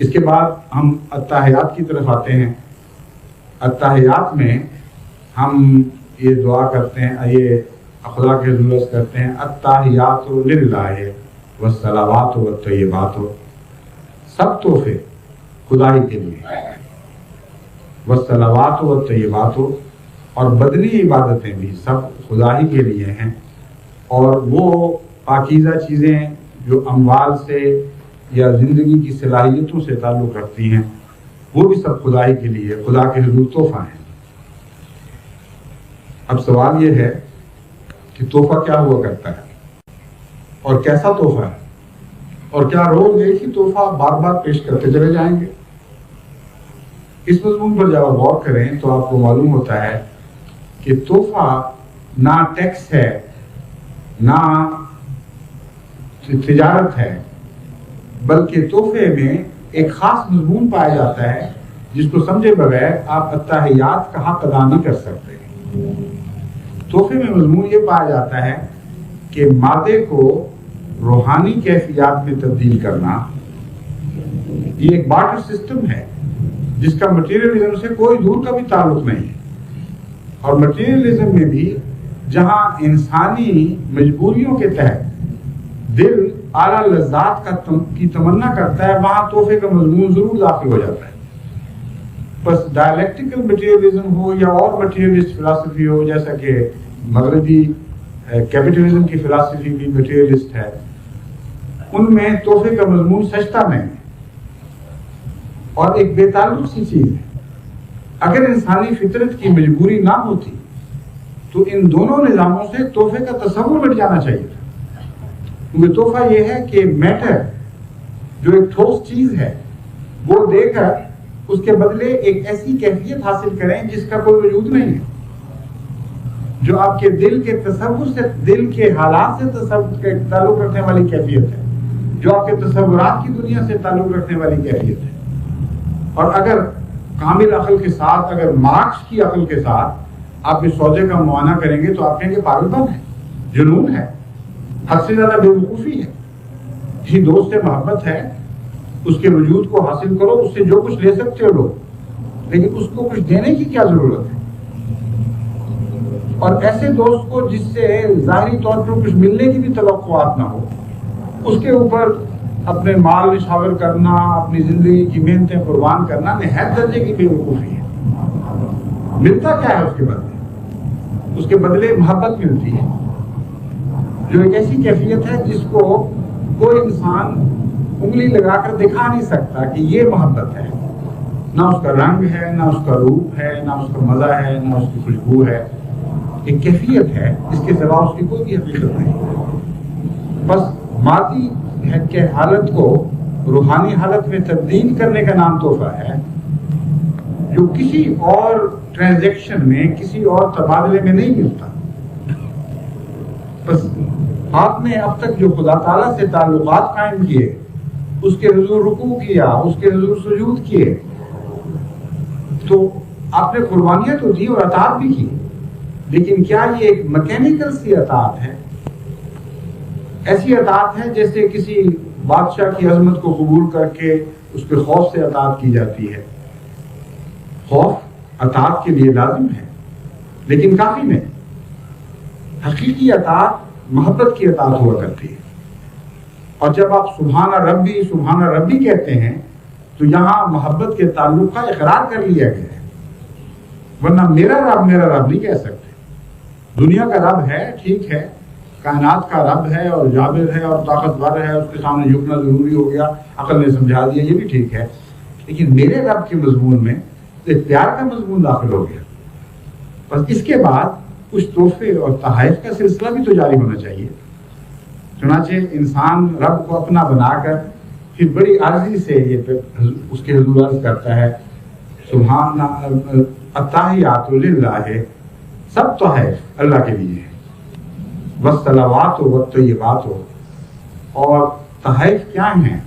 اس کے بعد ہم التحیات کی طرف آتے ہیں. التحیات میں ہم یہ دعا کرتے ہیں، یہ اخلاق ضرورت کرتے ہیں، التحیات للہ والصلوات والطیبات، سب تحفے خدا ہی کے لیے، والصلوات والطیبات، اور بدنی عبادتیں بھی سب خدا ہی کے لیے ہیں، اور وہ پاکیزہ چیزیں جو اموال سے یا زندگی کی صلاحیتوں سے تعلق رکھتی ہیں وہ بھی سب خدا ہی کے لیے، خدا کے حضور تحفہ ہیں. اب سوال یہ ہے کہ تحفہ کیا ہوا کرتا ہے اور کیسا تحفہ ہے، اور کیا روز ایک ہی تحفہ بار بار پیش کرتے چلے جائیں گے؟ اس مضمون پر جب آپ غور کریں تو آپ کو معلوم ہوتا ہے کہ تحفہ نہ ٹیکس ہے، نہ تجارت ہے، بلکہ تحفے میں ایک خاص مضمون پایا جاتا ہے جس کو سمجھے بغیر آپ التحیات کا حق ادا نہیں کر سکتے. تحفے میں مضمون یہ پایا جاتا ہے کہ مادے کو روحانی کیفیات میں تبدیل کرنا. یہ ایک بارٹر سسٹم ہے جس کا مٹیریلزم سے کوئی دور کا بھی تعلق نہیں ہے، اور مٹیریلزم میں بھی جہاں انسانی مجبوریوں کے تحت دل اعلیٰ لذات کی تمنا کرتا ہے وہاں تحفے کا مضمون ضرور داخل ہو جاتا ہے. بس ڈائلیکٹیکل مٹیریلزم ہو یا اور مٹیریلسٹ فلسفی ہو، جیسا کہ مغربی کیپٹلزم کی فلسفی بھی مٹیریلسٹ ہے، ان میں تحفے کا مضمون سجتا نہیں ہے اور ایک بے تعلق سی چیز ہے. اگر انسانی فطرت کی مجبوری نہ ہوتی تو ان دونوں نظاموں سے تحفے کا تصور مٹ جانا چاہیے تھا. کیونکہ تحفہ یہ ہے کہ میٹر جو ایک ٹھوس چیز ہے وہ دے کر اس کے بدلے ایک ایسی کیفیت حاصل کریں جس کا کوئی وجود نہیں ہے، جو آپ کے دل کے تصور سے، دل کے حالات سے تعلق رکھنے والی کیفیت ہے، جو آپ کے تصورات کی دنیا سے تعلق رکھنے والی کیفیت ہے. اور اگر کامل عقل کے ساتھ، اگر مارکس کی عقل کے ساتھ آپ اس سودے کا معائنہ کریں گے تو آپ کہیں گے پاگل پن ہے، جنون ہے، حد سے زیادہ بے وقوفی ہے. یہ دوست سے محبت ہے، اس کے وجود کو حاصل کرو، اس سے جو کچھ لے سکتے ہو لو، لیکن اس کو کچھ دینے کی کیا ضرورت ہے؟ اور ایسے دوست کو جس سے ظاہری طور پر کچھ ملنے کی بھی توقعات نہ ہو، اس کے اوپر اپنے مال نشاور کرنا، اپنی زندگی کی محنتیں قربان کرنا نہایت درجے کی بے وقوفی ہے. ملتا کیا ہے اس کے بدلے؟ اس کے بدلے محبت ملتی ہے، جو ایک ایسی کیفیت ہے جس کو کوئی انسان انگلی لگا کر دکھا نہیں سکتا کہ یہ محبت ہے. نہ اس کا رنگ ہے، نہ اس کا روپ ہے، نہ اس کا مزہ ہے، نہ اس کی خوشبو ہے. ایک کیفیت ہے، اس کے سوا اس کی کوئی بھی حقیقت نہیں. بس مادی کے حالت کو روحانی حالت میں تبدیل کرنے کا نام تحفہ ہے، جو کسی اور ٹرانزیکشن میں، کسی اور تبادلے میں نہیں ملتا. بس آپ نے اب تک جو خدا تعالیٰ سے تعلقات قائم کیے، اس کے حضور رکوع کیا، اس کے حضور سجود کیے، تو آپ نے قربانیاں تو دی اور اطاعت بھی کی، لیکن کیا یہ ایک میکینیکل سی اطاعت ہے؟ ایسی اطاعت ہے جیسے کسی بادشاہ کی عظمت کو قبول کر کے اس کے خوف سے اطاعت کی جاتی ہے. خوف اطاعت کے لیے لازم ہے لیکن کافی نہیں. حقیقی اطاعت محبت کی اطاعت ہوا کرتی ہے. اور جب آپ سبحان ربی سبحان ربی کہتے ہیں تو یہاں محبت کے تعلق کا اقرار کر لیا گیا ہے، ورنہ میرا رب نہیں کہہ سکتے. دنیا کا رب ہے، ٹھیک ہے، کائنات کا رب ہے اور جابر ہے اور طاقتور ہے، اس کے سامنے جھکنا ضروری ہو گیا، عقل نے سمجھا دیا، یہ بھی ٹھیک ہے. لیکن میرے رب کے مضمون میں ایک پیار کا مضمون داخل ہو گیا. بس اس کے بعد کچھ تحفے اور تحائف کا سلسلہ بھی تو جاری ہونا چاہیے. چنانچہ انسان رب کو اپنا بنا کر پھر بڑی عاجزی سے یہ اس کے حضور عرض کرتا ہے سبحان التحیات للہ، سب تحائف اللہ کے لیے ہے. والصلوات والطیبات، اور تحائف کیا ہیں؟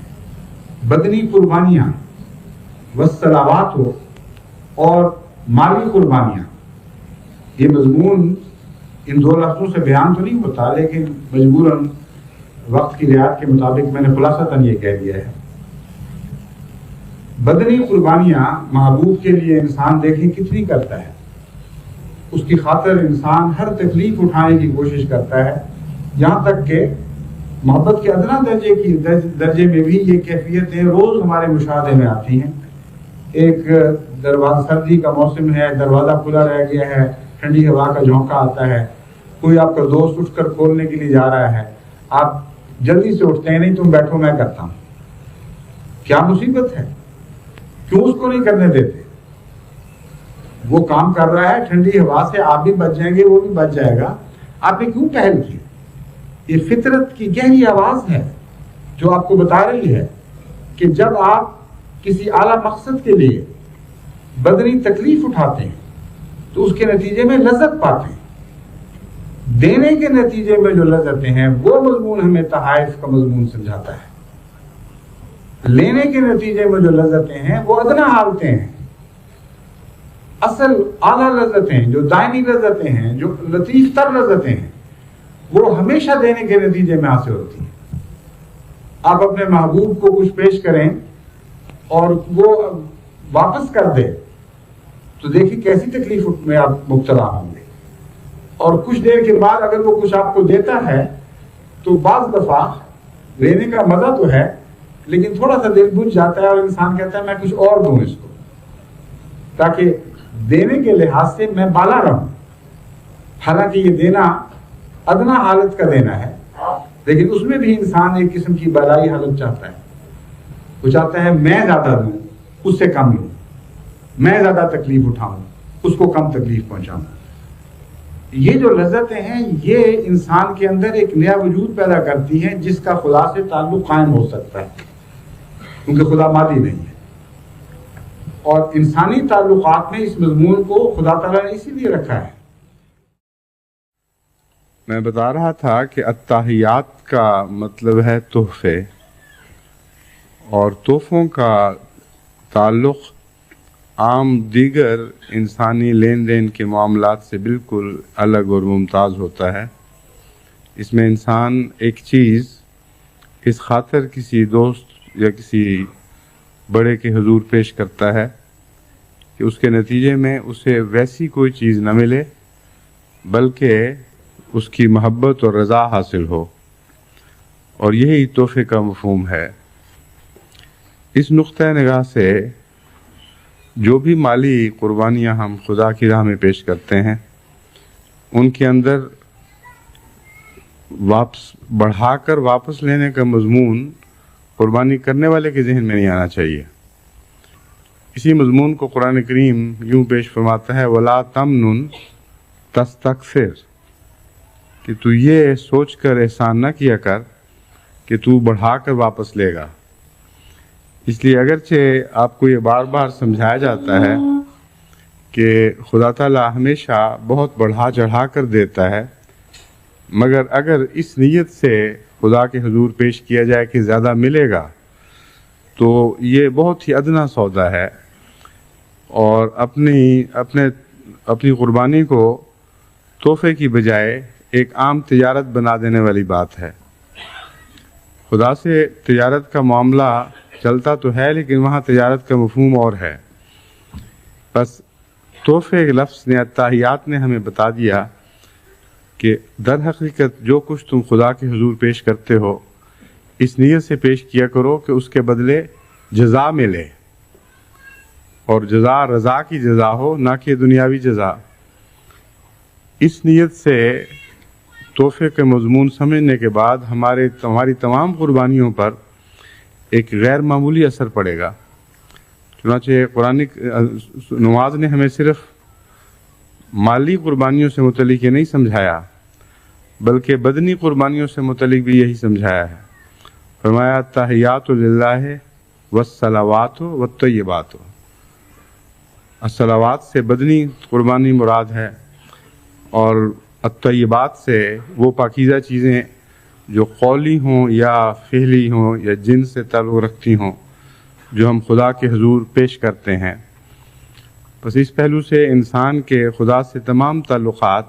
بدنی قربانیاں، والصلوات اور مالی قربانیاں. یہ مضمون ان دو لفظوں سے بیان تو نہیں ہوتا، لیکن مجبوراً وقت کی رعایت کے مطابق میں نے خلاصتاً یہ کہہ دیا ہے. بدنی قربانیاں محبوب کے لیے انسان دیکھیں کتنی کرتا ہے، اس کی خاطر انسان ہر تکلیف اٹھانے کی کوشش کرتا ہے، یہاں تک کہ محبت کے ادنا درجے میں بھی یہ کیفیتیں روز ہمارے مشاہدے میں آتی ہیں۔ ایک دروازہ، سردی کا موسم ہے، دروازہ کھلا رہ گیا ہے، ٹھنڈی ہوا کا جھونکا آتا ہے، کوئی آپ کا دوست اٹھ کر کھولنے کے لیے جا رہا ہے، آپ جلدی سے اٹھتے ہیں، نہیں تم بیٹھو میں کرتا ہوں۔ کیا مصیبت ہے، کیوں اس کو نہیں کرنے دیتے؟ وہ کام کر رہا ہے ٹھنڈی ہوا سے، آپ بھی بچ جائیں گے، وہ بھی بچ جائے گا، آپ نے کیوں پہل کی؟ یہ فطرت کی گہری آواز ہے جو آپ کو بتا رہی ہے کہ جب آپ کسی اعلیٰ مقصد کے لیے بدنی تکلیف اٹھاتے ہیں تو اس کے نتیجے میں لذت پاتے ہیں۔ دینے کے نتیجے میں جو لذتیں ہیں وہ مضمون ہمیں تحائف کا مضمون سمجھاتا ہے، لینے کے نتیجے میں جو لذتیں ہیں وہ ادنا حالتیں ہیں۔ اصل اعلیٰ لذتیں، جو دائمی لذتیں ہیں، جو لطیف تر لذتیں ہیں، وہ ہمیشہ دینے کے نتیجے میں حاصل ہوتی ہیں۔ آپ اپنے محبوب کو کچھ پیش کریں اور وہ واپس کر دے تو دیکھیں کیسی تکلیف میں آپ مبتلا ہوں گے، اور کچھ دیر کے بعد اگر وہ کچھ آپ کو دیتا ہے تو بعض دفعہ لینے کا مزہ تو ہے لیکن تھوڑا سا دل بجھ جاتا ہے اور انسان کہتا ہے میں کچھ اور دوں اس کو، تاکہ دینے کے لحاظ سے میں بالا رہوں۔ حالانکہ یہ دینا ادنا حالت کا دینا ہے، لیکن اس میں بھی انسان ایک قسم کی بالائی حالت چاہتا ہے۔ وہ چاہتا ہے میں زیادہ دوں، اس سے کم لوں، میں زیادہ تکلیف اٹھاؤں، اس کو کم تکلیف پہنچاؤں۔ یہ جو لذتیں ہیں یہ انسان کے اندر ایک نیا وجود پیدا کرتی ہیں جس کا خدا سے تعلق قائم ہو سکتا ہے، کیونکہ خدا مادی نہیں ہے۔ اور انسانی تعلقات میں اس مضمون کو خدا تعالیٰ نے اسی لیے رکھا ہے۔ میں بتا رہا تھا کہ التحیات کا مطلب ہے تحفے، اور تحفوں کا تعلق عام دیگر انسانی لین دین کے معاملات سے بالکل الگ اور ممتاز ہوتا ہے۔ اس میں انسان ایک چیز اس خاطر کسی دوست یا کسی بڑے کے حضور پیش کرتا ہے کہ اس کے نتیجے میں اسے ویسی کوئی چیز نہ ملے بلکہ اس کی محبت اور رضا حاصل ہو، اور یہی تحفے کا مفہوم ہے۔ اس نقطہ نگاہ سے جو بھی مالی قربانیاں ہم خدا کی راہ میں پیش کرتے ہیں ان کے اندر بڑھا کر واپس لینے کا مضمون قربانی کرنے والے کے ذہن میں نہیں آنا چاہیے۔ اسی مضمون کو قرآن کریم یوں پیش فرماتا ہے وَلَا تَمْنُن تَسْتَكْثِرْ، کہ تو یہ سوچ کر احسان نہ کیا کر کہ تو بڑھا کر واپس لے گا۔ اس لیے اگرچہ آپ کو یہ بار بار سمجھایا جاتا ہے کہ خدا تعالیٰ ہمیشہ بہت بڑھا چڑھا کر دیتا ہے، مگر اگر اس نیت سے خدا کے حضور پیش کیا جائے کہ زیادہ ملے گا تو یہ بہت ہی ادنا سودا ہے، اور اپنی قربانی کو تحفے کی بجائے ایک عام تجارت بنا دینے والی بات ہے۔ خدا سے تجارت کا معاملہ چلتا تو ہے لیکن وہاں تجارت کا مفہوم اور ہے۔ بس تحفے کے لفظ نے، التحیات نے ہمیں بتا دیا کہ در حقیقت جو کچھ تم خدا کے حضور پیش کرتے ہو اس نیت سے پیش کیا کرو کہ اس کے بدلے جزا ملے، اور جزا رضا کی جزا ہو، نہ کہ دنیاوی جزا۔ اس نیت سے تحفے کے مضمون سمجھنے کے بعد ہماری تمام قربانیوں پر ایک غیر معمولی اثر پڑے گا۔ چنانچہ قرآن نواز نے ہمیں صرف مالی قربانیوں سے متعلق یہ نہیں سمجھایا بلکہ بدنی قربانیوں سے متعلق بھی یہی سمجھایا ہے۔ فرمایا التحیات للہ والصلوات والطیبات۔ الصلوات سے بدنی قربانی مراد ہے، اور الطیبات سے وہ پاکیزہ چیزیں جو قولی ہوں یا فعلی ہوں یا جن سے تعلق رکھتی ہوں جو ہم خدا کے حضور پیش کرتے ہیں۔ بس اس پہلو سے انسان کے خدا سے تمام تعلقات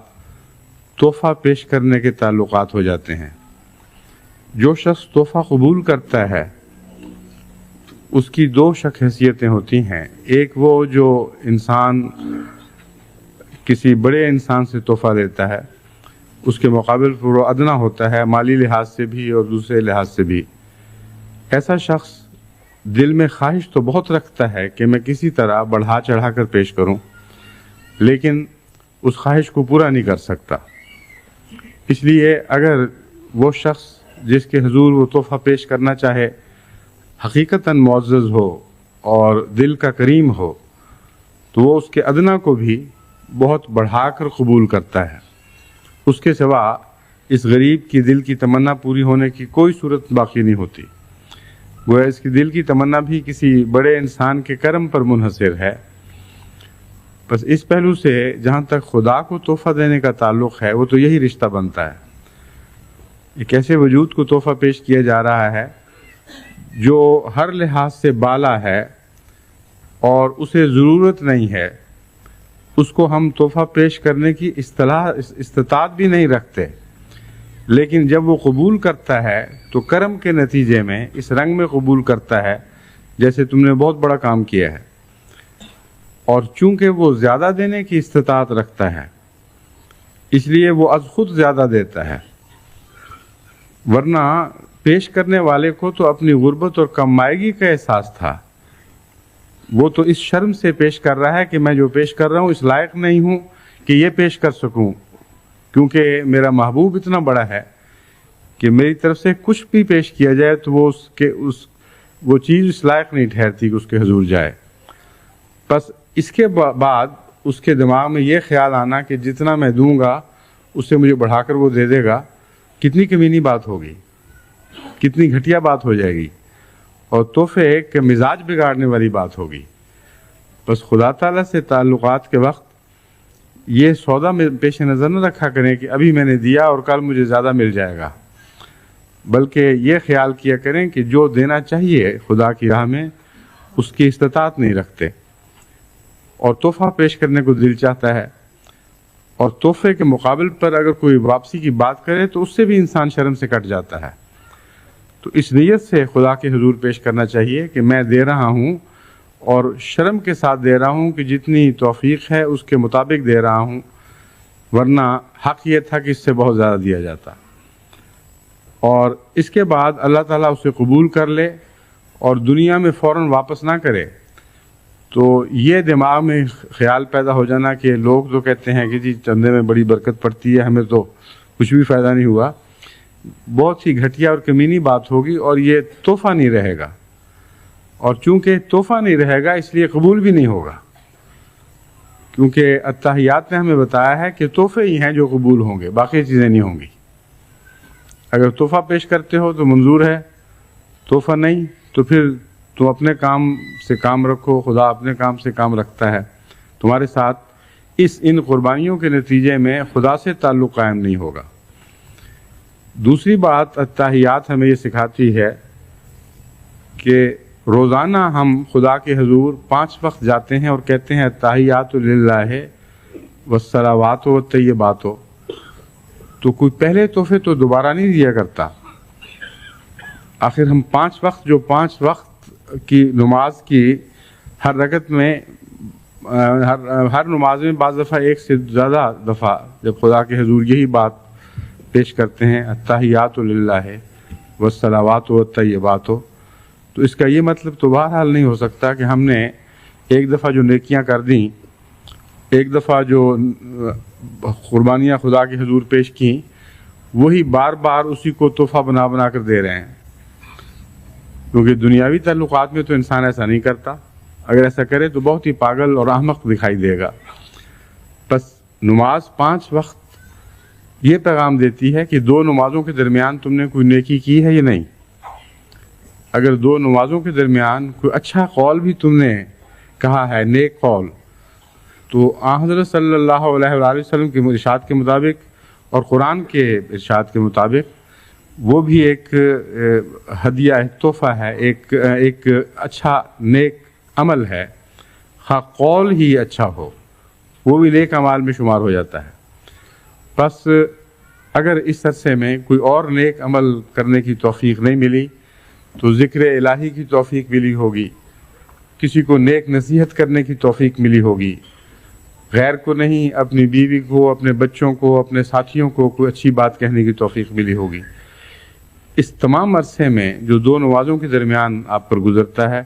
تحفہ پیش کرنے کے تعلقات ہو جاتے ہیں۔ جو شخص تحفہ قبول کرتا ہے اس کی دو حیثیتیں ہوتی ہیں. ایک وہ جو انسان کسی بڑے انسان سے تحفہ دیتا ہے، اس کے مقابل پر وہ ادنا ہوتا ہے مالی لحاظ سے بھی اور دوسرے لحاظ سے بھی. ایسا شخص دل میں خواہش تو بہت رکھتا ہے کہ میں کسی طرح بڑھا چڑھا کر پیش کروں، لیکن اس خواہش کو پورا نہیں کر سکتا. اس لیے اگر وہ شخص جس کے حضور وہ تحفہ پیش کرنا چاہے حقیقتاً معزز ہو اور دل کا کریم ہو، تو وہ اس کے ادنا کو بھی بہت بڑھا کر قبول کرتا ہے. اس کے سوا اس غریب کی دل کی تمنا پوری ہونے کی کوئی صورت باقی نہیں ہوتی. گویا اس کی دل کی تمنا بھی کسی بڑے انسان کے کرم پر منحصر ہے. بس اس پہلو سے جہاں تک خدا کو تحفہ دینے کا تعلق ہے، وہ تو یہی رشتہ بنتا ہے. ایک ایسے وجود کو تحفہ پیش کیا جا رہا ہے جو ہر لحاظ سے بالا ہے اور اسے ضرورت نہیں ہے. اس کو ہم تحفہ پیش کرنے کی استطاعت بھی نہیں رکھتے، لیکن جب وہ قبول کرتا ہے تو کرم کے نتیجے میں اس رنگ میں قبول کرتا ہے جیسے تم نے بہت بڑا کام کیا ہے. اور چونکہ وہ زیادہ دینے کی استطاعت رکھتا ہے، اس لیے وہ از خود زیادہ دیتا ہے. ورنہ پیش کرنے والے کو تو اپنی غربت اور کم مائگی کا احساس تھا. وہ تو اس شرم سے پیش کر رہا ہے کہ میں جو پیش کر رہا ہوں اس لائق نہیں ہوں کہ یہ پیش کر سکوں، کیونکہ میرا محبوب اتنا بڑا ہے کہ میری طرف سے کچھ بھی پیش کیا جائے تو وہ چیز اس لائق نہیں ٹھہرتی کہ اس کے حضور جائے. بس اس کے بعد اس کے دماغ میں یہ خیال آنا کہ جتنا میں دوں گا اس سے مجھے بڑھا کر وہ دے دے گا، کتنی کمینی بات ہوگی، کتنی گھٹیا بات ہو جائے گی، اور تحفے کے مزاج بگاڑنے والی بات ہوگی. بس خدا تعالیٰ سے تعلقات کے وقت یہ سودا میں پیش نظر نہ رکھا کریں کہ ابھی میں نے دیا اور کل مجھے زیادہ مل جائے گا، بلکہ یہ خیال کیا کریں کہ جو دینا چاہیے خدا کی راہ میں اس کی استطاعت نہیں رکھتے، اور تحفہ پیش کرنے کو دل چاہتا ہے، اور تحفے کے مقابل پر اگر کوئی واپسی کی بات کرے تو اس سے بھی انسان شرم سے کٹ جاتا ہے. تو اس نیت سے خدا کے حضور پیش کرنا چاہیے کہ میں دے رہا ہوں اور شرم کے ساتھ دے رہا ہوں کہ جتنی توفیق ہے اس کے مطابق دے رہا ہوں، ورنہ حق یہ تھا کہ اس سے بہت زیادہ دیا جاتا. اور اس کے بعد اللہ تعالیٰ اسے قبول کر لے اور دنیا میں فوراً واپس نہ کرے، تو یہ دماغ میں خیال پیدا ہو جانا کہ لوگ تو کہتے ہیں کہ جی چندے میں بڑی برکت پڑتی ہے، ہمیں تو کچھ بھی فائدہ نہیں ہوا، بہت ہی گھٹیا اور کمینی بات ہوگی اور یہ تحفہ نہیں رہے گا. اور چونکہ تحفہ نہیں رہے گا اس لیے قبول بھی نہیں ہوگا، کیونکہ اتحیات نے ہمیں بتایا ہے کہ تحفے ہی ہیں جو قبول ہوں گے، باقی چیزیں نہیں ہوں گی. اگر تحفہ پیش کرتے ہو تو منظور ہے، تحفہ نہیں تو پھر تم اپنے کام سے کام رکھو، خدا اپنے کام سے کام رکھتا ہے تمہارے ساتھ. ان قربانیوں کے نتیجے میں خدا سے تعلق قائم نہیں ہوگا. دوسری بات اتحیات ہمیں یہ سکھاتی ہے کہ روزانہ ہم خدا کے حضور 5 وقت جاتے ہیں اور کہتے ہیں اتحیات للہ والصلوات والطیبات. تو کوئی پہلے تحفے تو دوبارہ نہیں دیا کرتا. آخر ہم 5 وقت جو 5 وقت کی نماز کی ہر رکعت میں ہر نماز میں بعض دفعہ ایک سے زیادہ دفعہ جب خدا کے حضور یہی بات پیش کرتے ہیں اتحیات للہ والصلوات والطیبات، تو اس کا یہ مطلب تو بہرحال نہیں ہو سکتا کہ ہم نے ایک دفعہ جو نیکیاں کر دیں، ایک دفعہ جو قربانیاں خدا کے حضور پیش کیں، وہی بار بار اسی کو تحفہ بنا بنا کر دے رہے ہیں. کیونکہ دنیاوی تعلقات میں تو انسان ایسا نہیں کرتا، اگر ایسا کرے تو بہت ہی پاگل اور احمق دکھائی دے گا. بس نماز 5 وقت یہ پیغام دیتی ہے کہ 2 نمازوں کے درمیان تم نے کوئی نیکی کی ہے یا نہیں. اگر 2 نمازوں کے درمیان کوئی اچھا قول بھی تم نے کہا ہے، نیک قول، تو حضرت صلی اللہ علیہ وآلہ وسلم کے ارشاد کے مطابق اور قرآن کے ارشاد کے مطابق وہ بھی ایک ہدیہ، ایک تحفہ ہے، ایک اچھا نیک عمل ہے. خواہ قول ہی اچھا ہو وہ بھی نیک اعمال میں شمار ہو جاتا ہے. بس اگر اس عرصے میں کوئی اور نیک عمل کرنے کی توفیق نہیں ملی تو ذکر الہی کی توفیق ملی ہوگی، کسی کو نیک نصیحت کرنے کی توفیق ملی ہوگی، غیر کو نہیں اپنی بیوی کو، اپنے بچوں کو، اپنے ساتھیوں کو کوئی اچھی بات کہنے کی توفیق ملی ہوگی۔ اس تمام عرصے میں جو دو نمازوں کے درمیان آپ پر گزرتا ہے،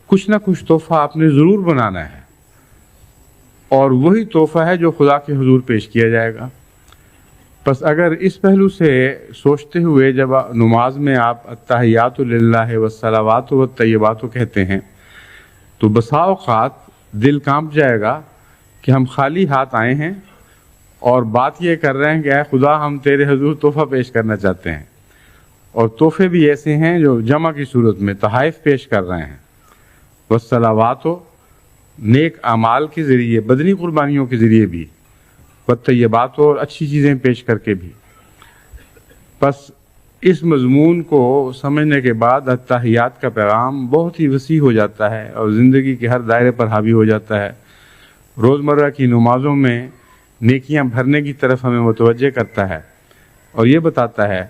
کچھ نہ کچھ تحفہ آپ نے ضرور بنانا ہے، اور وہی تحفہ ہے جو خدا کے حضور پیش کیا جائے گا۔ پس اگر اس پہلو سے سوچتے ہوئے جب نماز میں آپ التحیات للہ والصلوات والطیبات کہتے ہیں تو بسا اوقات دل کانپ جائے گا کہ ہم خالی ہاتھ آئے ہیں اور بات یہ کر رہے ہیں کہ اے خدا ہم تیرے حضور تحفہ پیش کرنا چاہتے ہیں، اور تحفے بھی ایسے ہیں جو جمع کی صورت میں تحائف پیش کر رہے ہیں، والصلوات نیک اعمال کے ذریعے، بدنی قربانیوں کے ذریعے بھی، والطیبات اور اچھی چیزیں پیش کر کے بھی۔ پس اس مضمون کو سمجھنے کے بعد التحیات کا پیغام بہت ہی وسیع ہو جاتا ہے اور زندگی کے ہر دائرے پر حاوی ہو جاتا ہے، روزمرہ کی نمازوں میں نیکیاں بھرنے کی طرف ہمیں متوجہ کرتا ہے، اور یہ بتاتا ہے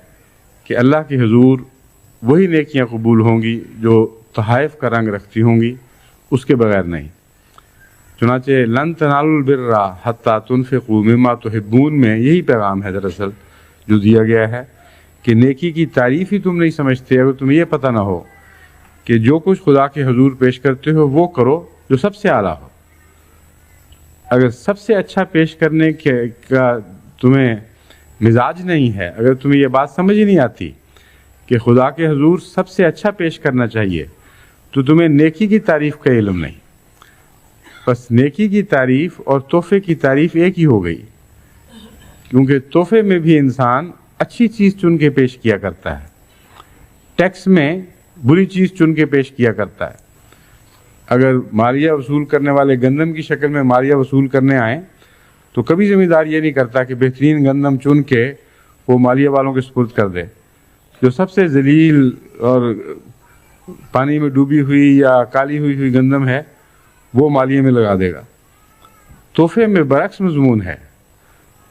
کہ اللہ کے حضور وہی نیکیاں قبول ہوں گی جو تحائف کا رنگ رکھتی ہوں گی، اس کے بغیر نہیں۔ چنانچہ لن تنالوا البر حتی تنفقوا مما تحبون میں یہی پیغام ہے دراصل جو دیا گیا ہے کہ نیکی کی تعریف ہی تم نہیں سمجھتے اگر تمہیں یہ پتہ نہ ہو کہ جو کچھ خدا کے حضور پیش کرتے ہو وہ کرو جو سب سے اعلیٰ ہو۔ اگر سب سے اچھا پیش کرنے کا تمہیں مزاج نہیں ہے، اگر تمہیں یہ بات سمجھ ہی نہیں آتی کہ خدا کے حضور سب سے اچھا پیش کرنا چاہیے، تو تمہیں نیکی کی تعریف کا علم نہیں۔ بس نیکی کی تعریف اور تحفے کی تعریف ایک ہی ہو گئی، کیونکہ تحفے میں بھی انسان اچھی چیز چن کے پیش کیا کرتا ہے، ٹیکس میں بری چیز چن کے پیش کیا کرتا ہے۔ اگر مالیہ وصول کرنے والے گندم کی شکل میں مالیہ وصول کرنے آئیں تو کبھی ذمہ دار یہ نہیں کرتا کہ بہترین گندم چن کے وہ مالیہ والوں کے سپرد کر دے، جو سب سے ذلیل اور پانی میں ڈوبی ہوئی یا کالی ہوئی گندم ہے وہ مالیے میں لگا دے گا۔ تحفے میں برعکس مضمون ہے۔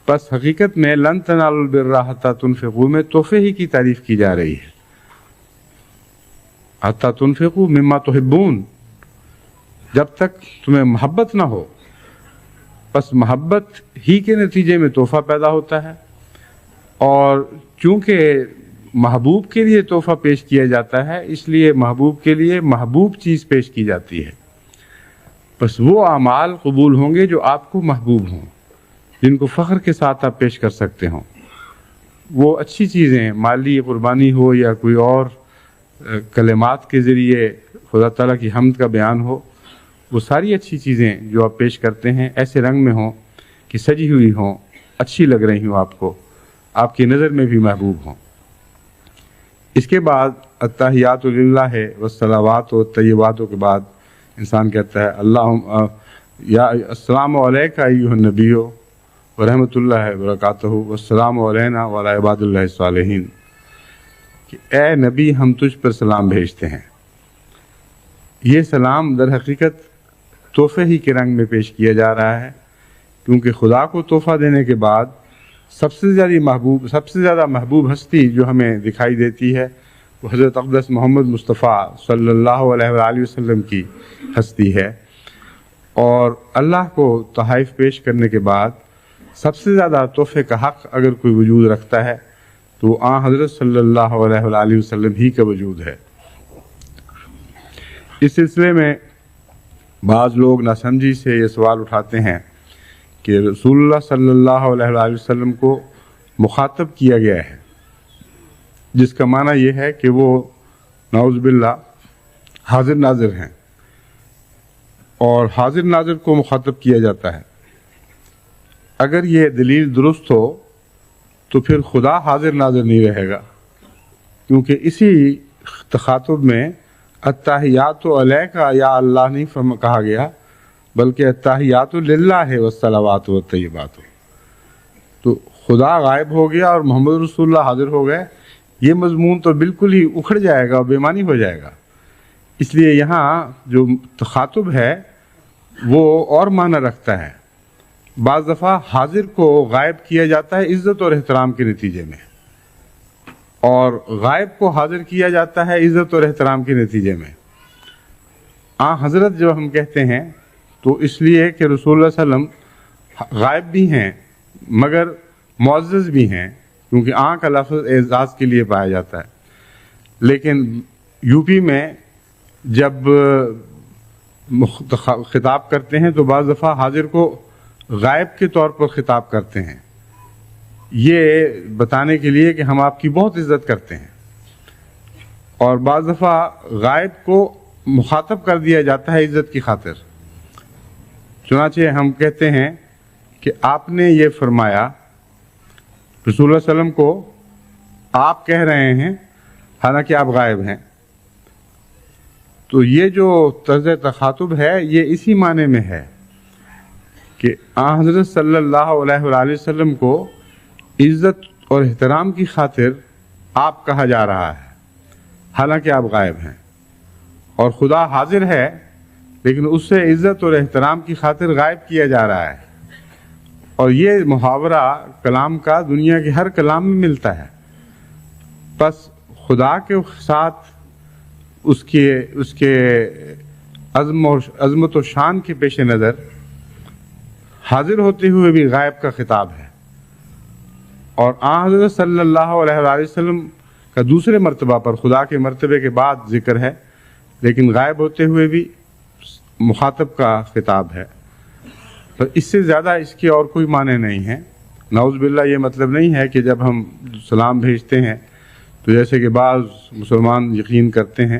بس حقیقت میں لن تنالوا البر حتی تنفقوا میں تحفے ہی کی تعریف کی جا رہی ہے، حتی تنفقوا مما تحبون، جب تک تمہیں محبت نہ ہو۔ بس محبت ہی کے نتیجے میں تحفہ پیدا ہوتا ہے، اور چونکہ محبوب کے لیے تحفہ پیش کیا جاتا ہے اس لیے محبوب کے لیے محبوب چیز پیش کی جاتی ہے۔ بس وہ اعمال قبول ہوں گے جو آپ کو محبوب ہوں، جن کو فخر کے ساتھ آپ پیش کر سکتے ہوں۔ وہ اچھی چیزیں، مالی قربانی ہو یا کوئی اور کلمات کے ذریعے خدا تعالیٰ کی حمد کا بیان ہو، وہ ساری اچھی چیزیں جو آپ پیش کرتے ہیں ایسے رنگ میں ہوں کہ سجی ہوئی ہوں، اچھی لگ رہی ہوں، آپ کو آپ کی نظر میں بھی محبوب ہوں۔ اس کے بعد التحیات للہ والصلوات والطیبات کے بعد انسان کہتا ہے اللہم یا السلام علیکہ ایھا النبی ورحمۃ اللہ وبرکاتہ والسلام علینا وعلی عباد اللہ الصالحین، کہ اے نبی ہم تجھ پر سلام بھیجتے ہیں۔ یہ سلام در حقیقت تحفے ہی کے رنگ میں پیش کیا جا رہا ہے، کیونکہ خدا کو تحفہ دینے کے بعد سب سے زیادہ محبوب ہستی جو ہمیں دکھائی دیتی ہے وہ حضرت اقدس محمد مصطفیٰ صلی اللہ علیہ وآلہ وسلم کی ہستی ہے، اور اللہ کو تحائف پیش کرنے کے بعد سب سے زیادہ تحفے کا حق اگر کوئی وجود رکھتا ہے تو آن حضرت صلی اللہ علیہ وآلہ وسلم ہی کا وجود ہے۔ اس سلسلے میں بعض لوگ ناسمجھی سے یہ سوال اٹھاتے ہیں کہ رسول اللہ صلی اللہ علیہ وآلہ وسلم کو مخاطب کیا گیا ہے، جس کا معنی یہ ہے کہ وہ نعوذ باللہ حاضر ناظر ہیں، اور حاضر ناظر کو مخاطب کیا جاتا ہے۔ اگر یہ دلیل درست ہو تو پھر خدا حاضر ناظر نہیں رہے گا، کیونکہ اسی تخاطب میں التحیات علیکہ یا اللہ نہیں کہا گیا، بلکہ التحیات للہ والصلوات والطیبات۔ تو خدا غائب ہو گیا اور محمد رسول اللہ حاضر ہو گئے، یہ مضمون تو بالکل ہی اکھڑ جائے گا، بے معنی ہو جائے گا۔ اس لیے یہاں جو تخاطب ہے وہ اور معنی رکھتا ہے۔ بعض دفعہ حاضر کو غائب کیا جاتا ہے عزت اور احترام کے نتیجے میں، اور غائب کو حاضر کیا جاتا ہے عزت اور احترام کے نتیجے میں۔ حضرت جو ہم کہتے ہیں تو اس لیے کہ رسول اللہ صلی اللہ علیہ وسلم غائب بھی ہیں مگر معزز بھی ہیں، کیونکہ کا لفظ اعزاز کے لیے پایا جاتا ہے۔ لیکن یو پی میں جب خطاب کرتے ہیں تو بعض دفعہ حاضر کو غائب کے طور پر خطاب کرتے ہیں، یہ بتانے کے لیے کہ ہم آپ کی بہت عزت کرتے ہیں۔ اور بعض دفعہ غائب کو مخاطب کر دیا جاتا ہے عزت کی خاطر، چنانچہ ہم کہتے ہیں کہ آپ نے یہ فرمایا، رسول اللہ صلی اللہ علیہ وسلم کو آپ کہہ رہے ہیں حالانکہ آپ غائب ہیں۔ تو یہ جو طرز تخاطب ہے یہ اسی معنی میں ہے کہ حضرت صلی اللہ علیہ وآلہ وسلم کو عزت اور احترام کی خاطر آپ کہا جا رہا ہے حالانکہ آپ غائب ہیں، اور خدا حاضر ہے لیکن اس سے عزت اور احترام کی خاطر غائب کیا جا رہا ہے۔ اور یہ محاورہ کلام کا دنیا کے ہر کلام میں ملتا ہے، بس خدا کے ساتھ اس کے عظمت و شان کے پیش نظر حاضر ہوتے ہوئے بھی غائب کا خطاب ہے۔ اور حضرت صلی اللہ علیہ وآلہ وسلم کا دوسرے مرتبہ پر خدا کے مرتبے کے بعد ذکر ہے، لیکن غائب ہوتے ہوئے بھی مخاطب کا خطاب ہے۔ تو اس سے زیادہ اس کے اور کوئی معنی نہیں ہے۔ نعوذ باللہ یہ مطلب نہیں ہے کہ جب ہم سلام بھیجتے ہیں تو جیسے کہ بعض مسلمان یقین کرتے ہیں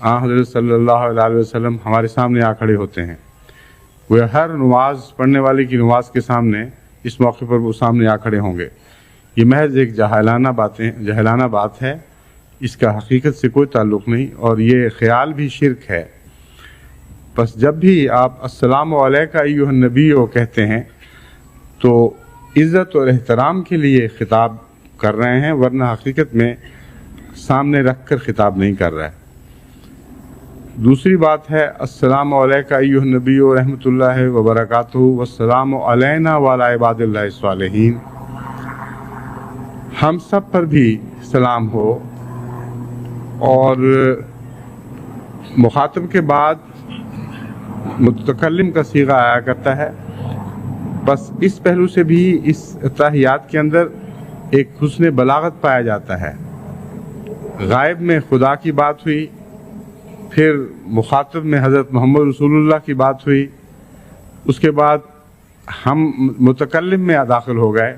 حضرت صلی اللہ علیہ وسلم ہمارے سامنے آ کھڑے ہوتے ہیں، وہ ہر نماز پڑھنے والے کی نماز کے سامنے اس موقع پر وہ سامنے آ کھڑے ہوں گے۔ یہ محض ایک جاہلانہ بات ہے، اس کا حقیقت سے کوئی تعلق نہیں، اور یہ خیال بھی شرک ہے۔ بس جب بھی آپ السلام علیکہ ایھا النبی کہتے ہیں تو عزت اور احترام کے لیے خطاب کر رہے ہیں، ورنہ حقیقت میں سامنے رکھ کر خطاب نہیں کر رہا ہے۔ دوسری بات ہے السلام علیکہ ایھا النبی ورحمۃ اللہ وبرکاتہ والسلام علینا وعلی عباد اللہ الصالحین، ہم سب پر بھی سلام ہو۔ اور مخاطب کے بعد متکلم کا صیغہ آیا کرتا ہے، بس اس پہلو سے بھی اس تحیات کے اندر ایک حسن بلاغت پایا جاتا ہے۔ غائب میں خدا کی بات ہوئی، پھر مخاطب میں حضرت محمد رسول اللہ کی بات ہوئی، اس کے بعد ہم متکلم میں داخل ہو گئے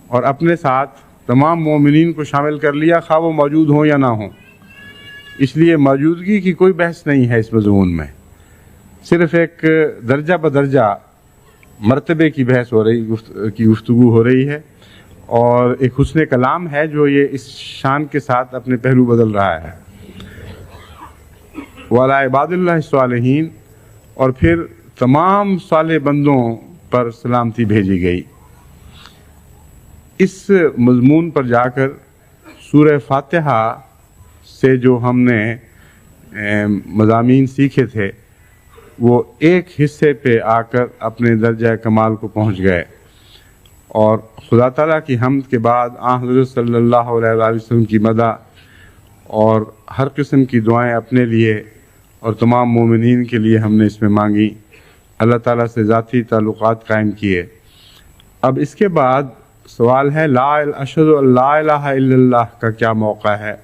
اور اپنے ساتھ تمام مومنین کو شامل کر لیا، خواہ وہ موجود ہوں یا نہ ہوں۔ اس لیے موجودگی کی کوئی بحث نہیں ہے اس مضمون میں، صرف ایک درجہ بدرجہ مرتبے کی بحث گفتگو ہو رہی ہے، اور ایک حسن کلام ہے جو یہ اس شان کے ساتھ اپنے پہلو بدل رہا ہے۔ وعلی عباد اللہ الصالحین، اور پھر تمام صالح بندوں پر سلامتی بھیجی گئی۔ اس مضمون پر جا کر سورہ فاتحہ سے جو ہم نے مضامین سیکھے تھے وہ ایک حصے پہ آ کر اپنے درجہ کمال کو پہنچ گئے، اور خدا تعالیٰ کی حمد کے بعد حضرت صلی اللہ علیہ وآلہ وسلم کی مدح اور ہر قسم کی دعائیں اپنے لیے اور تمام مومنین کے لیے ہم نے اس میں مانگی، اللہ تعالیٰ سے ذاتی تعلقات قائم کیے۔ اب اس کے بعد سوال ہے اشہد ان لا الہ الا اللہ کا کیا موقع ہے،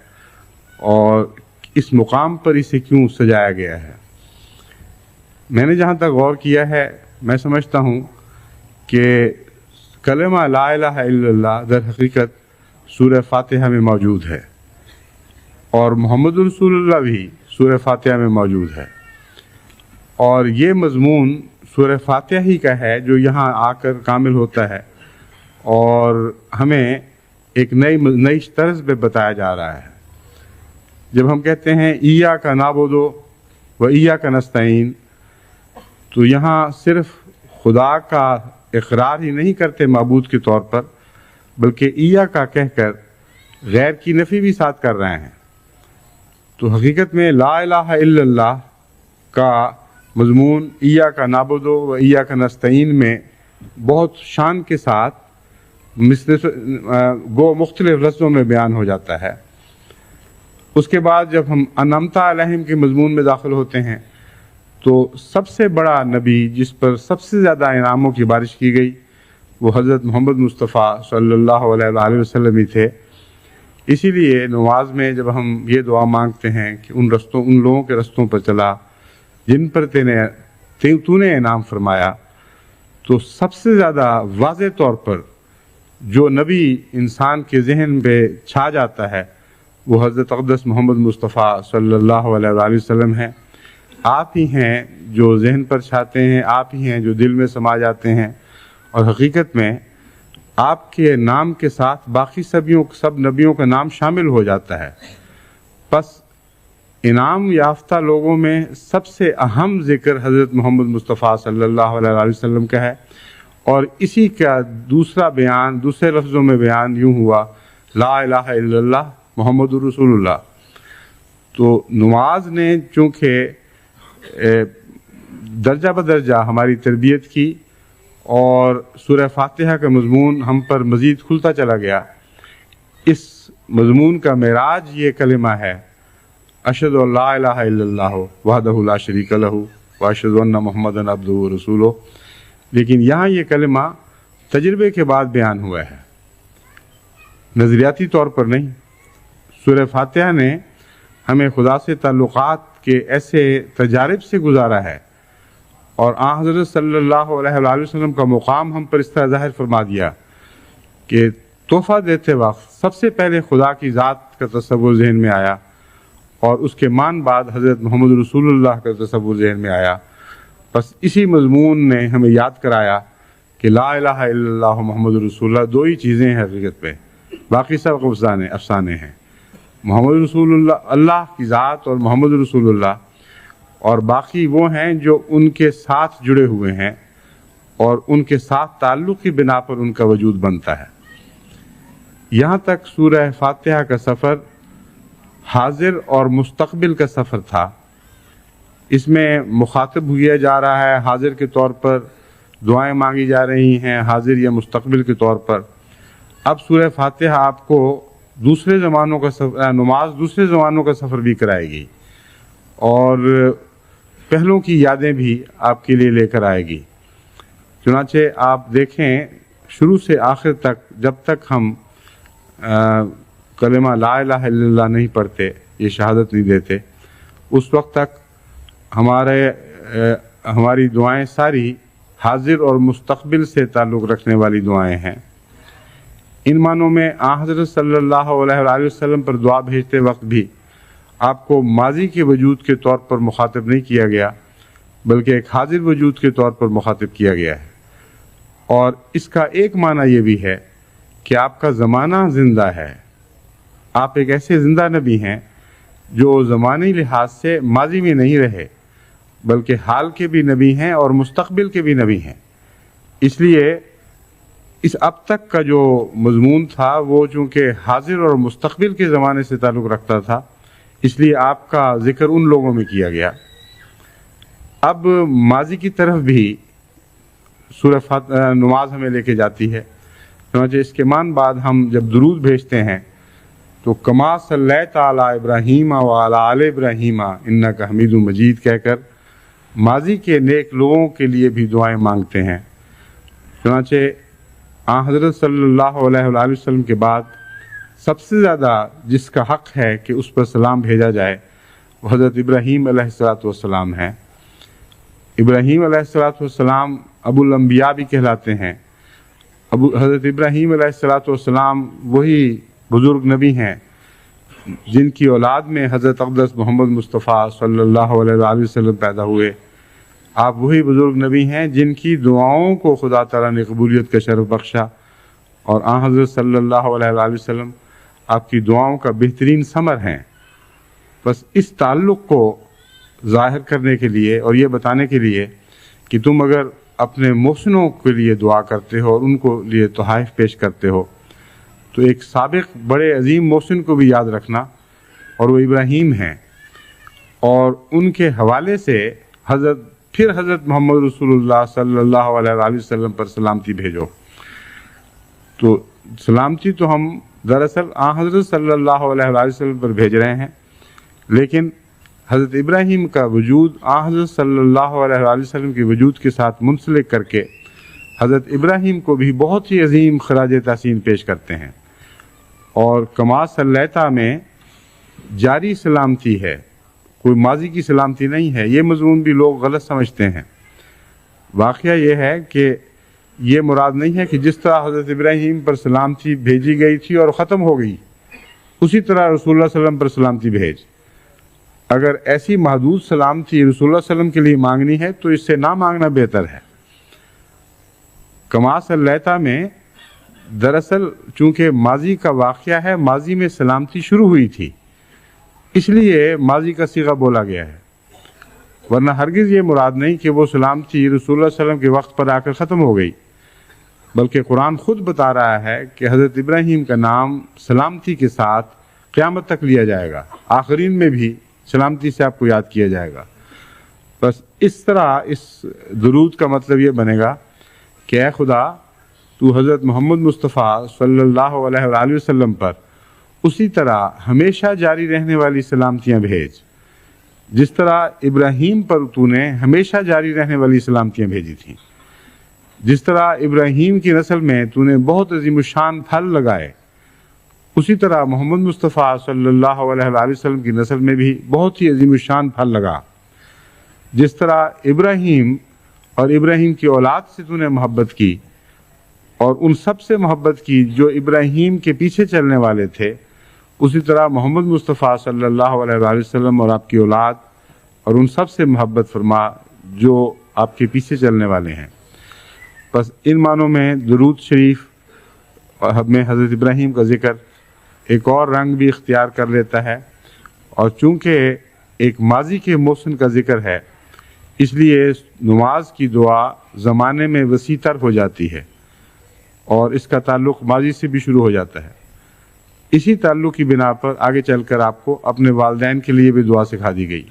اور اس مقام پر اسے کیوں سجایا گیا ہے۔ میں نے جہاں تک غور کیا ہے، میں سمجھتا ہوں کہ کلمہ لا الہ الا اللہ در حقیقت سورہ فاتحہ میں موجود ہے، اور محمد رسول اللہ بھی سورہ فاتحہ میں موجود ہے، اور یہ مضمون سورہ فاتحہ ہی کا ہے جو یہاں آ کر کامل ہوتا ہے، اور ہمیں ایک نئی طرز پہ بتایا جا رہا ہے۔ جب ہم کہتے ہیں ایاک نعبد و ایاک نستعین، تو یہاں صرف خدا کا اقرار ہی نہیں کرتے معبود کے طور پر، بلکہ ایاک کہہ کر غیر کی نفی بھی ساتھ کر رہے ہیں۔ تو حقیقت میں لا الہ الا اللہ کا مضمون ایاک نعبد و ایاک نستعین میں بہت شان کے ساتھ گو مختلف لفظوں میں بیان ہو جاتا ہے۔ اس کے بعد جب ہم انعمتا علیہم کے مضمون میں داخل ہوتے ہیں تو سب سے بڑا نبی جس پر سب سے زیادہ انعاموں کی بارش کی گئی وہ حضرت محمد مصطفیٰ صلی اللہ علیہ وآلہ وسلم ہی تھے۔ اسی لیے نماز میں جب ہم یہ دعا مانگتے ہیں کہ ان لوگوں کے رستوں پر چلا جن پر تو نے انعام فرمایا، تو سب سے زیادہ واضح طور پر جو نبی انسان کے ذہن پہ چھا جاتا ہے وہ حضرت اقدس محمد مصطفیٰ صلی اللہ علیہ وآلہ وسلم ہیں۔ آپ ہی ہیں جو ذہن پر چھاتے ہیں، آپ ہی ہیں جو دل میں سما جاتے ہیں، اور حقیقت میں آپ کے نام کے ساتھ باقی سب نبیوں کا نام شامل ہو جاتا ہے۔ بس انعام یافتہ لوگوں میں سب سے اہم ذکر حضرت محمد مصطفیٰ صلی اللہ علیہ وآلہ وسلم کا ہے، اور اسی کا دوسرے لفظوں میں بیان یوں ہوا، لا الہ الا اللہ محمد رسول اللہ۔ تو نماز نے چونکہ درجہ بدرجہ ہماری تربیت کی اور سورہ فاتحہ کا مضمون ہم پر مزید کھلتا چلا گیا، اس مضمون کا معراج یہ کلمہ ہے، اشہد ان لا الہ الا اللہ وحدہ لا شریک لہ واشہد ان محمدًا عبدہ ورسولہ۔ لیکن یہاں یہ کلمہ تجربے کے بعد بیان ہوا ہے، نظریاتی طور پر نہیں۔ سورہ فاتحہ نے ہمیں خدا سے تعلقات کے ایسے تجارب سے گزارا ہے، اور آن حضرت صلی اللہ علیہ وآلہ وسلم کا مقام ہم پر اس طرح ظاہر فرما دیا کہ تحفہ دیتے وقت سب سے پہلے خدا کی ذات کا تصور ذہن میں آیا، اور اس کے مان بعد حضرت محمد رسول اللہ کا تصور ذہن میں آیا۔ بس اسی مضمون نے ہمیں یاد کرایا کہ لا الہ الا اللہ محمد رسول اللہ دو ہی چیزیں ہیں حقیقت پہ، باقی سب افسانے ہیں۔ محمد رسول اللہ، اللہ کی ذات اور محمد رسول اللہ، اور باقی وہ ہیں جو ان کے ساتھ جڑے ہوئے ہیں اور ان کے ساتھ تعلق کی بنا پر ان کا وجود بنتا ہے۔ یہاں تک سورہ فاتحہ کا سفر حاضر اور مستقبل کا سفر تھا۔ اس میں مخاطب ہوا جا رہا ہے، حاضر کے طور پر دعائیں مانگی جا رہی ہیں، حاضر یا مستقبل کے طور پر۔ اب سورہ فاتحہ آپ کو دوسرے زمانوں کا نماز دوسرے زمانوں کا سفر بھی کرائے گی، اور پہلوں کی یادیں بھی آپ کے لیے لے کر آئے گی۔ چنانچہ آپ دیکھیں شروع سے آخر تک جب تک ہم کلمہ لا الہ الا اللہ نہیں پڑھتے، یہ شہادت نہیں دیتے، اس وقت تک ہماری دعائیں ساری حاضر اور مستقبل سے تعلق رکھنے والی دعائیں ہیں۔ ان معنوں میں آن حضرت صلی اللہ علیہ وآلہ وسلم پر دعا بھیجتے وقت بھی آپ کو ماضی کے وجود کے طور پر مخاطب نہیں کیا گیا، بلکہ ایک حاضر وجود کے طور پر مخاطب کیا گیا ہے۔ اور اس کا ایک معنی یہ بھی ہے کہ آپ کا زمانہ زندہ ہے، آپ ایک ایسے زندہ نبی ہیں جو زمانی لحاظ سے ماضی میں نہیں رہے، بلکہ حال کے بھی نبی ہیں اور مستقبل کے بھی نبی ہیں۔ اس لیے اس اب تک کا جو مضمون تھا وہ چونکہ حاضر اور مستقبل کے زمانے سے تعلق رکھتا تھا، اس لیے آپ کا ذکر ان لوگوں میں کیا گیا۔ اب ماضی کی طرف بھی سورہ نماز ہمیں لے کے جاتی ہے، چنانچہ اس کے مان بعد ہم جب درود بھیجتے ہیں تو کما صلیت علی ابراہیم وعلی آل ابراہیم انک حمید مجید کہہ کر ماضی کے نیک لوگوں کے لیے بھی دعائیں مانگتے ہیں۔ چنانچہ آن حضرت صلی اللہ علیہ وآلہ وسلم کے بعد سب سے زیادہ جس کا حق ہے کہ اس پر سلام بھیجا جائے وہ حضرت ابراہیم علیہ السلام ہیں۔ ابراہیم علیہ السلام ابو الانبیاء بھی کہلاتے ہیں۔ حضرت ابراہیم علیہ السلام وہی بزرگ نبی ہیں جن کی اولاد میں حضرت اقدس محمد مصطفیٰ صلی اللہ علیہ وآلہ وسلم پیدا ہوئے۔ آپ وہی بزرگ نبی ہیں جن کی دعاؤں کو خدا تعالیٰ نے قبولیت کا شرف بخشا، اور آن حضرت صلی اللہ علیہ وآلہ وسلم آپ کی دعاؤں کا بہترین ثمر ہیں۔ بس اس تعلق کو ظاہر کرنے کے لیے اور یہ بتانے کے لیے کہ تم اگر اپنے محسنوں کے لیے دعا کرتے ہو اور ان کو لیے تحائف پیش کرتے ہو تو ایک سابق بڑے عظیم محسن کو بھی یاد رکھنا، اور وہ ابراہیم ہیں، اور ان کے حوالے سے حضرت محمد رسول اللہ صلی اللہ علیہ وآلہ وسلم پر سلامتی بھیجو۔ تو سلامتی تو ہم دراصل حضرت صلی اللہ علیہ وآلہ وسلم پر بھیج رہے ہیں، لیکن حضرت ابراہیم کا وجود حضرت صلی اللہ علیہ وآلہ وسلم کے وجود کے ساتھ منسلک کر کے حضرت ابراہیم کو بھی بہت ہی عظیم خراج تحسین پیش کرتے ہیں۔ اور کما صلیتا میں جاری سلامتی ہے، کوئی ماضی کی سلامتی نہیں ہے۔ یہ مضمون بھی لوگ غلط سمجھتے ہیں۔ واقعہ یہ ہے کہ یہ مراد نہیں ہے کہ جس طرح حضرت ابراہیم پر سلامتی بھیجی گئی تھی اور ختم ہو گئی، اسی طرح رسول اللہ صلی اللہ علیہ وسلم پر سلامتی بھیج۔ اگر ایسی محدود سلامتی رسول اللہ صلی اللہ علیہ وسلم کے لیے مانگنی ہے تو اس سے نہ مانگنا بہتر ہے۔ کما صلیتا میں دراصل چونکہ ماضی کا واقعہ ہے، ماضی میں سلامتی شروع ہوئی تھی، اس لیے ماضی کا صیغہ بولا گیا ہے، ورنہ ہرگز یہ مراد نہیں کہ وہ سلامتی رسول اللہ صلی اللہ علیہ وسلم کے وقت پر آ کر ختم ہو گئی، بلکہ قرآن خود بتا رہا ہے کہ حضرت ابراہیم کا نام سلامتی کے ساتھ قیامت تک لیا جائے گا، آخرین میں بھی سلامتی سے آپ کو یاد کیا جائے گا۔ بس اس طرح اس درود کا مطلب یہ بنے گا کہ اے خدا تو حضرت محمد مصطفیٰ صلی اللہ علیہ وآلہ وسلم پر اسی طرح ہمیشہ جاری رہنے والی سلامتیاں بھیج، جس طرح ابراہیم پر تو نے ہمیشہ جاری رہنے والی سلامتیاں بھیجی تھیں، جس طرح ابراہیم کی نسل میں تو نے بہت عظیم الشان پھل لگائے، اسی طرح محمد مصطفیٰ صلی اللہ علیہ وآلہ وسلم کی نسل میں بھی بہت ہی عظیم الشان پھل لگا۔ جس طرح ابراہیم اور ابراہیم کی اولاد سے تو نے محبت کی اور ان سب سے محبت کی جو ابراہیم کے پیچھے چلنے والے تھے، اسی طرح محمد مصطفیٰ صلی اللہ علیہ وآلہ وسلم اور آپ کی اولاد اور ان سب سے محبت فرما جو آپ کے پیچھے چلنے والے ہیں۔ بس ان معنوں میں درود شریف میں حضرت ابراہیم کا ذکر ایک اور رنگ بھی اختیار کر لیتا ہے، اور چونکہ ایک ماضی کے محسن کا ذکر ہے، اس لیے نماز کی دعا زمانے میں وسیع تر ہو جاتی ہے اور اس کا تعلق ماضی سے بھی شروع ہو جاتا ہے۔ اسی تعلق کی بنا پر آگے چل کر آپ کو اپنے والدین کے لیے بھی دعا سکھا دی گئی۔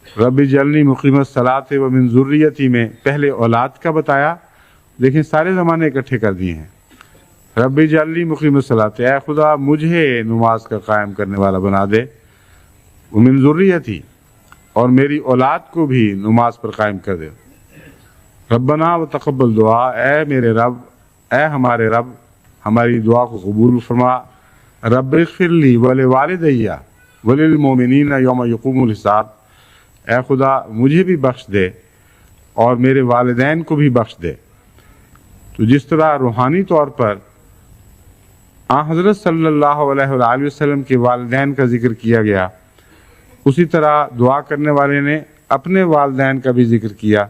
رب اجعلنی مقیم الصلاۃ ومن ذریتی میں پہلے اولاد کا بتایا، لیکن سارے زمانے اکٹھے کر دیے ہیں۔ رب اجعلنی مقیم الصلاۃ، اے خدا مجھے نماز کا قائم کرنے والا بنا دے، ومن ذریتی، اور میری اولاد کو بھی نماز پر قائم کر دے۔ ربنا وتقبل دعا، اے میرے رب، اے ہمارے رب، ہماری دعا کو قبول فرما۔ رب اغفر لی ولوالدی وللمؤمنین یوم یقوم الحساب، اے خدا مجھے بھی بخش دے اور میرے والدین کو بھی بخش دے۔ تو جس طرح روحانی طور پر حضرت صلی اللہ علیہ وآلہ وسلم کے والدین کا ذکر کیا گیا، اسی طرح دعا کرنے والے نے اپنے والدین کا بھی ذکر کیا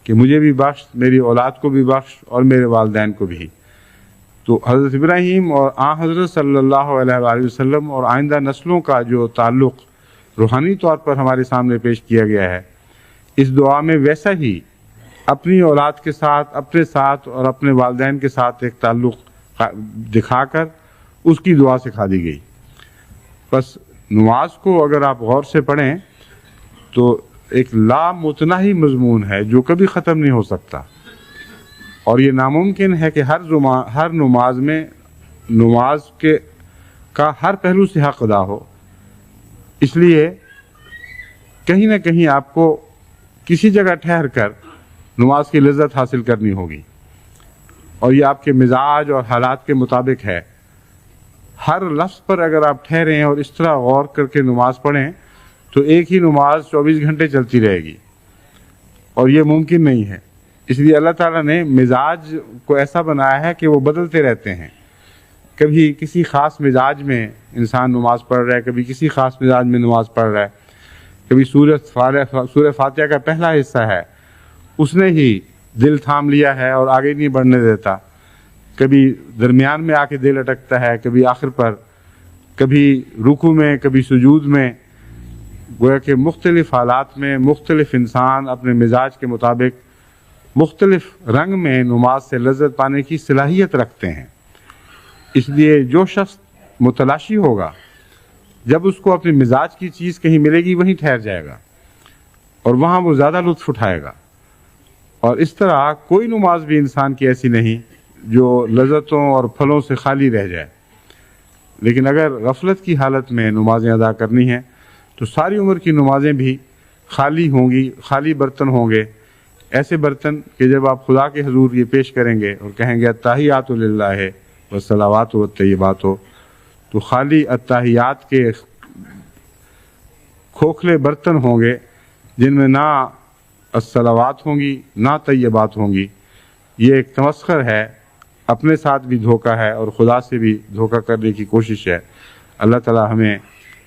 کہ مجھے بھی بخش، میری اولاد کو بھی بخش اور میرے والدین کو بھی۔ تو حضرت ابراہیم اور حضرت صلی اللہ علیہ وآلہ وسلم اور آئندہ نسلوں کا جو تعلق روحانی طور پر ہمارے سامنے پیش کیا گیا ہے، اس دعا میں ویسا ہی اپنی اولاد کے ساتھ، اپنے ساتھ اور اپنے والدین کے ساتھ ایک تعلق دکھا کر اس کی دعا سکھا دی گئی۔ بس نماز کو اگر آپ غور سے پڑھیں تو ایک لامتناہی مضمون ہے جو کبھی ختم نہیں ہو سکتا، اور یہ ناممکن ہے کہ ہر نماز میں نماز کا ہر پہلو سے حق ادا ہو۔ اس لیے کہیں نہ کہیں آپ کو کسی جگہ ٹھہر کر نماز کی لذت حاصل کرنی ہوگی، اور یہ آپ کے مزاج اور حالات کے مطابق ہے۔ ہر لفظ پر اگر آپ ٹھہریں اور اس طرح غور کر کے نماز پڑھیں تو ایک ہی نماز 24 گھنٹے چلتی رہے گی، اور یہ ممکن نہیں ہے۔ اس لیے اللہ تعالیٰ نے مزاج کو ایسا بنایا ہے کہ وہ بدلتے رہتے ہیں۔ کبھی کسی خاص مزاج میں انسان نماز پڑھ رہا ہے، کبھی کسی خاص مزاج میں نماز پڑھ رہا ہے، کبھی سورہ فاتحہ کا پہلا حصہ ہے اس نے ہی دل تھام لیا ہے اور آگے نہیں بڑھنے دیتا، کبھی درمیان میں آ کے دل اٹکتا ہے، کبھی آخر پر، کبھی رکوع میں، کبھی سجود میں۔ گویا کہ مختلف حالات میں مختلف انسان اپنے مزاج کے مطابق مختلف رنگ میں نماز سے لذت پانے کی صلاحیت رکھتے ہیں۔ اس لیے جو شخص متلاشی ہوگا، جب اس کو اپنے مزاج کی چیز کہیں ملے گی وہیں ٹھہر جائے گا اور وہاں وہ زیادہ لطف اٹھائے گا۔ اور اس طرح کوئی نماز بھی انسان کی ایسی نہیں جو لذتوں اور پھلوں سے خالی رہ جائے. لیکن اگر غفلت کی حالت میں نمازیں ادا کرنی ہیں تو ساری عمر کی نمازیں بھی خالی ہوں گی، خالی برتن ہوں گے، ایسے برتن کہ جب آپ خدا کے حضور یہ پیش کریں گے اور کہیں گے التحیات للہ والصلوات والطیبات، تو خالی التحیات کے کھوکھلے برتن ہوں گے جن میں نہ الصلوات ہوں گی نہ طیبات ہوں گی. یہ ایک تمسخر ہے، اپنے ساتھ بھی دھوکہ ہے اور خدا سے بھی دھوکہ کرنے کی کوشش ہے. اللہ تعالی ہمیں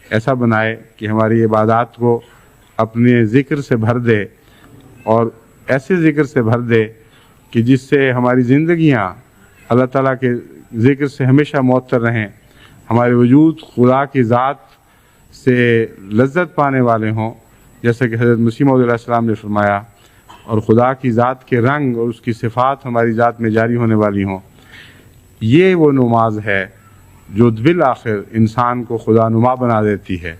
ایسا بنائے کہ ہماری عبادات کو اپنے ذکر سے بھر دے، اور ایسے ذکر سے بھر دے کہ جس سے ہماری زندگیاں اللہ تعالیٰ کے ذکر سے ہمیشہ معطر رہیں، ہمارے وجود خدا کی ذات سے لذت پانے والے ہوں، جیسا کہ حضرت مسیح موعود علیہ السلام نے فرمایا، اور خدا کی ذات کے رنگ اور اس کی صفات ہماری ذات میں جاری ہونے والی ہوں. یہ وہ نماز ہے جو بالآخر انسان کو خدا نما بنا دیتی ہے.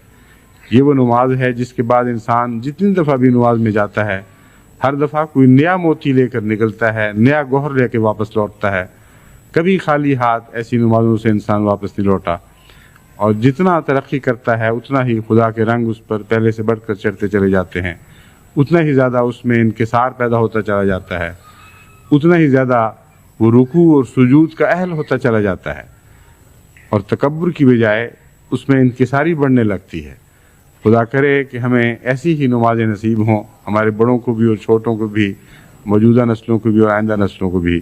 یہ وہ نماز ہے جس کے بعد انسان جتنی دفعہ بھی نماز میں جاتا ہے ہر دفعہ کوئی نیا موتی لے کر نکلتا ہے، نیا گوہر لے کے واپس لوٹتا ہے. کبھی خالی ہاتھ ایسی نمازوں سے انسان واپس نہیں لوٹا. اور جتنا ترقی کرتا ہے اتنا ہی خدا کے رنگ اس پر پہلے سے بڑھ کر چڑھتے چلے جاتے ہیں، اتنا ہی زیادہ اس میں انکسار پیدا ہوتا چلا جاتا ہے، اتنا ہی زیادہ وہ رکوع اور سجود کا اہل ہوتا چلا جاتا ہے، اور تکبر کی بجائے اس میں انکساری بڑھنے لگتی ہے. خدا کرے کہ ہمیں ایسی ہی نمازیں نصیب ہوں، ہمارے بڑوں کو بھی اور چھوٹوں کو بھی، موجودہ نسلوں کو بھی اور آئندہ نسلوں کو بھی.